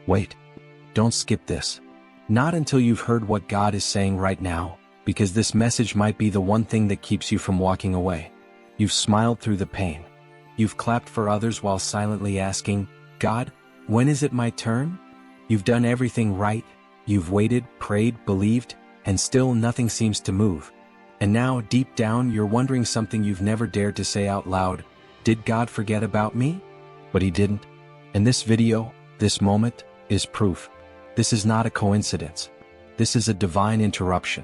Wait. Don't skip this. Not until you've heard what God is saying right now, because this message might be the one thing that keeps you from walking away. You've smiled through the pain. You've clapped for others while silently asking, God, when is it my turn? You've done everything right. You've waited, prayed, believed, and still nothing seems to move. And now, deep down, you're wondering something you've never dared to say out loud. Did God forget about me? But He didn't. And this video, this moment, is proof. This is not a coincidence. This is a divine interruption.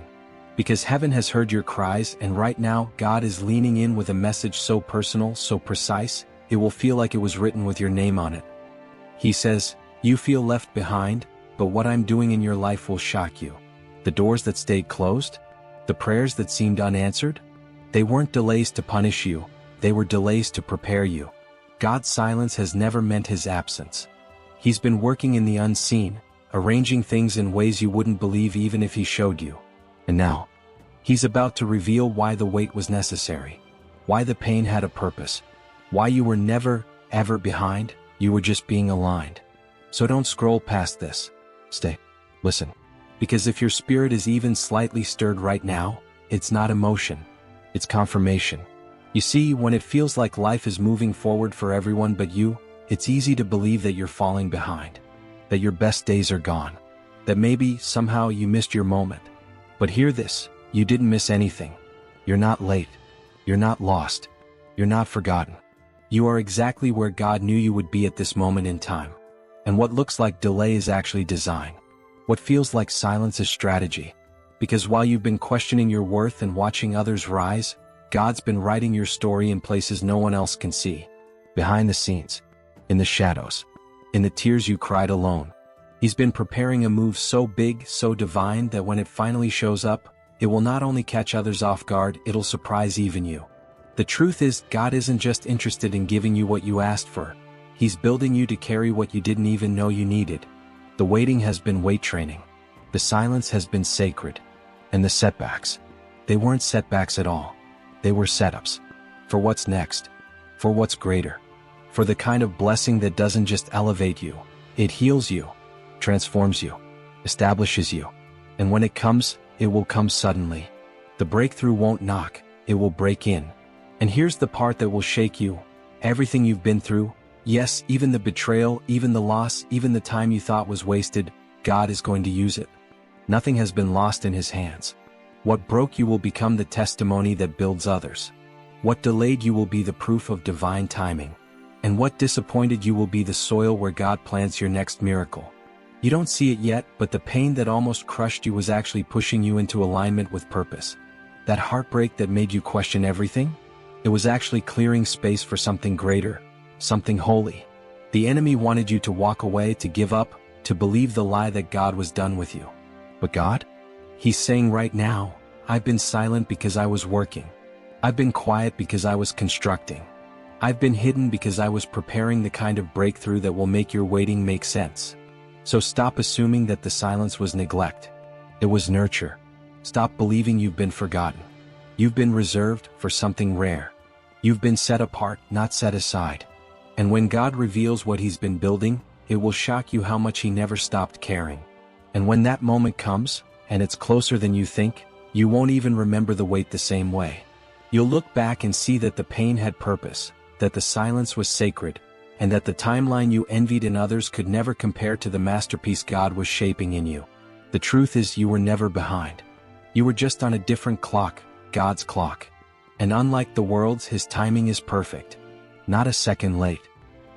Because heaven has heard your cries, and right now, God is leaning in with a message so personal, so precise, it will feel like it was written with your name on it. He says, you feel left behind, but what I'm doing in your life will shock you. The doors that stayed closed, the prayers that seemed unanswered, they weren't delays to punish you, they were delays to prepare you. God's silence has never meant His absence. He's been working in the unseen, arranging things in ways you wouldn't believe even if He showed you. And now, He's about to reveal why the wait was necessary, why the pain had a purpose, why you were never, ever behind, you were just being aligned. So don't scroll past this. Stay. Listen. Because if your spirit is even slightly stirred right now, it's not emotion. It's confirmation. You see, when it feels like life is moving forward for everyone but you, it's easy to believe that you're falling behind, that your best days are gone, that maybe, somehow you missed your moment. But hear this, you didn't miss anything. You're not late. You're not lost. You're not forgotten. You are exactly where God knew you would be at this moment in time. And what looks like delay is actually design. What feels like silence is strategy. Because while you've been questioning your worth and watching others rise, God's been writing your story in places no one else can see. Behind the scenes. In the shadows. In the tears you cried alone. He's been preparing a move so big, so divine that when it finally shows up, it will not only catch others off guard, it'll surprise even you. The truth is, God isn't just interested in giving you what you asked for. He's building you to carry what you didn't even know you needed. The waiting has been weight training. The silence has been sacred. And the setbacks, they weren't setbacks at all. They were setups. For what's next. For what's greater. For the kind of blessing that doesn't just elevate you. It heals you. Transforms you. Establishes you. And when it comes, it will come suddenly. The breakthrough won't knock, it will break in. And here's the part that will shake you. Everything you've been through, yes, even the betrayal, even the loss, even the time you thought was wasted, God is going to use it. Nothing has been lost in His hands. What broke you will become the testimony that builds others. What delayed you will be the proof of divine timing. And what disappointed you will be the soil where God plants your next miracle. You don't see it yet, but the pain that almost crushed you was actually pushing you into alignment with purpose. That heartbreak that made you question everything? It was actually clearing space for something greater, something holy. The enemy wanted you to walk away, to give up, to believe the lie that God was done with you. But God? He's saying right now, I've been silent because I was working. I've been quiet because I was constructing. I've been hidden because I was preparing the kind of breakthrough that will make your waiting make sense. So stop assuming that the silence was neglect. It was nurture. Stop believing you've been forgotten. You've been reserved for something rare. You've been set apart, not set aside. And when God reveals what He's been building, it will shock you how much He never stopped caring. And when that moment comes, and it's closer than you think, you won't even remember the wait the same way. You'll look back and see that the pain had purpose, that the silence was sacred, and that the timeline you envied in others could never compare to the masterpiece God was shaping in you. The truth is, you were never behind. You were just on a different clock, God's clock. And unlike the world's, His timing is perfect. Not a second late.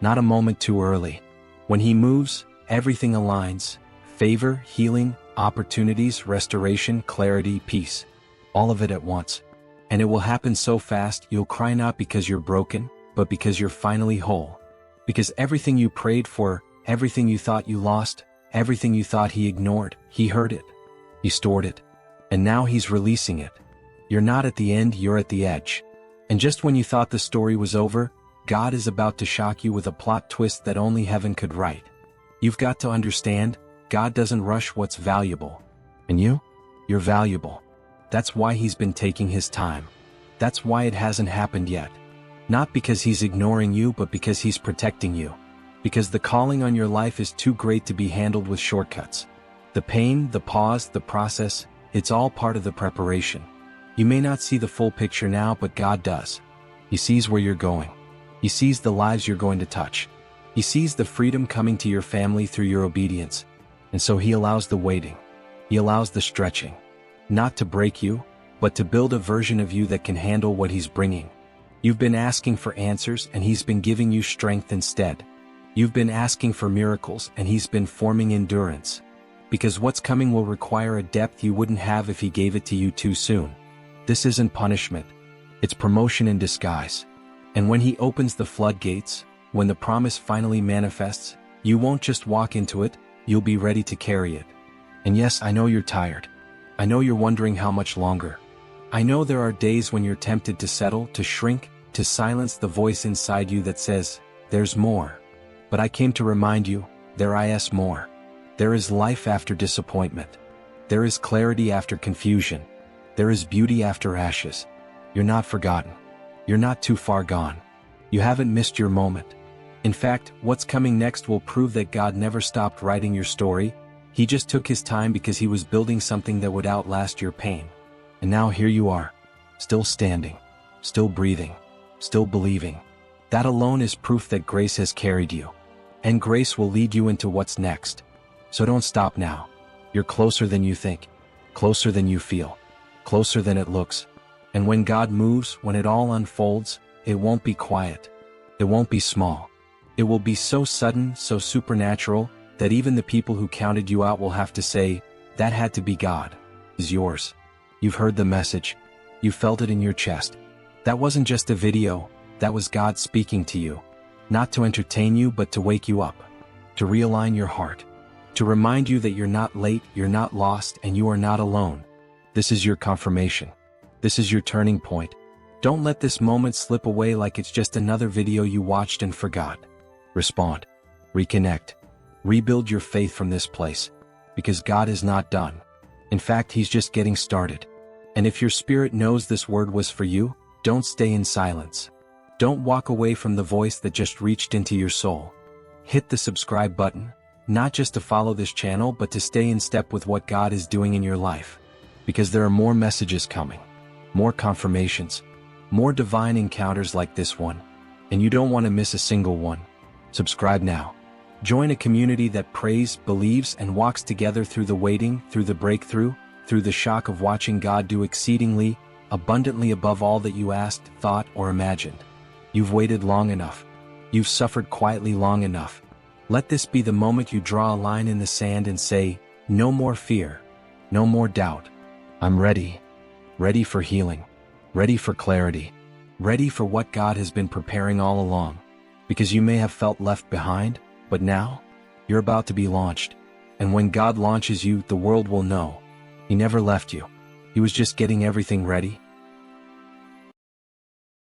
Not a moment too early. When He moves, everything aligns. Favor, healing, opportunities, restoration, clarity, peace. All of it at once. And it will happen so fast, you'll cry not because you're broken, but because you're finally whole. Because everything you prayed for, everything you thought you lost, everything you thought He ignored, He heard it. He stored it. And now He's releasing it. You're not at the end, you're at the edge. And just when you thought the story was over, God is about to shock you with a plot twist that only heaven could write. You've got to understand, God doesn't rush what's valuable. And you're valuable. That's why He's been taking His time. That's why it hasn't happened yet. Not because He's ignoring you, but because He's protecting you. Because the calling on your life is too great to be handled with shortcuts. The pain, the pause, the process, it's all part of the preparation. You may not see the full picture now, but God does. He sees where you're going. He sees the lives you're going to touch. He sees the freedom coming to your family through your obedience. And so He allows the waiting. He allows the stretching. Not to break you, but to build a version of you that can handle what He's bringing. You've been asking for answers, and He's been giving you strength instead. You've been asking for miracles, and He's been forming endurance. Because what's coming will require a depth you wouldn't have if He gave it to you too soon. This isn't punishment. It's promotion in disguise. And when He opens the floodgates, when the promise finally manifests, you won't just walk into it, you'll be ready to carry it. And yes, I know you're tired. I know you're wondering how much longer. I know there are days when you're tempted to settle, to shrink, to silence the voice inside you that says, "There's more." But I came to remind you, there is more. There is life after disappointment. There is clarity after confusion. There is beauty after ashes. You're not forgotten. You're not too far gone. You haven't missed your moment. In fact, what's coming next will prove that God never stopped writing your story. He just took His time because He was building something that would outlast your pain. And now here you are, still standing, still breathing, still believing. That alone is proof that grace has carried you. And grace will lead you into what's next. So don't stop now. You're closer than you think, closer than you feel, closer than it looks. And when God moves, when it all unfolds, it won't be quiet. It won't be small. It will be so sudden, so supernatural, that even the people who counted you out will have to say, "That had to be God." Is yours. You've heard the message. You felt it in your chest. That wasn't just a video, that was God speaking to you. Not to entertain you, but to wake you up. To realign your heart. To remind you that you're not late, you're not lost, and you are not alone. This is your confirmation. This is your turning point. Don't let this moment slip away like it's just another video you watched and forgot. Respond. Reconnect. Rebuild your faith from this place. Because God is not done. In fact, He's just getting started. And if your spirit knows this word was for you, don't stay in silence. Don't walk away from the voice that just reached into your soul. Hit the subscribe button, not just to follow this channel, but to stay in step with what God is doing in your life. Because there are more messages coming. More confirmations. More divine encounters like this one. And you don't want to miss a single one. Subscribe now. Join a community that prays, believes, and walks together through the waiting, through the breakthrough, through the shock of watching God do exceedingly, abundantly above all that you asked, thought, or imagined. You've waited long enough. You've suffered quietly long enough. Let this be the moment you draw a line in the sand and say, "No more fear. No more doubt. I'm ready." Ready for healing. Ready for clarity. Ready for what God has been preparing all along. Because you may have felt left behind, but now, you're about to be launched. And when God launches you, the world will know. He never left you. He was just getting everything ready.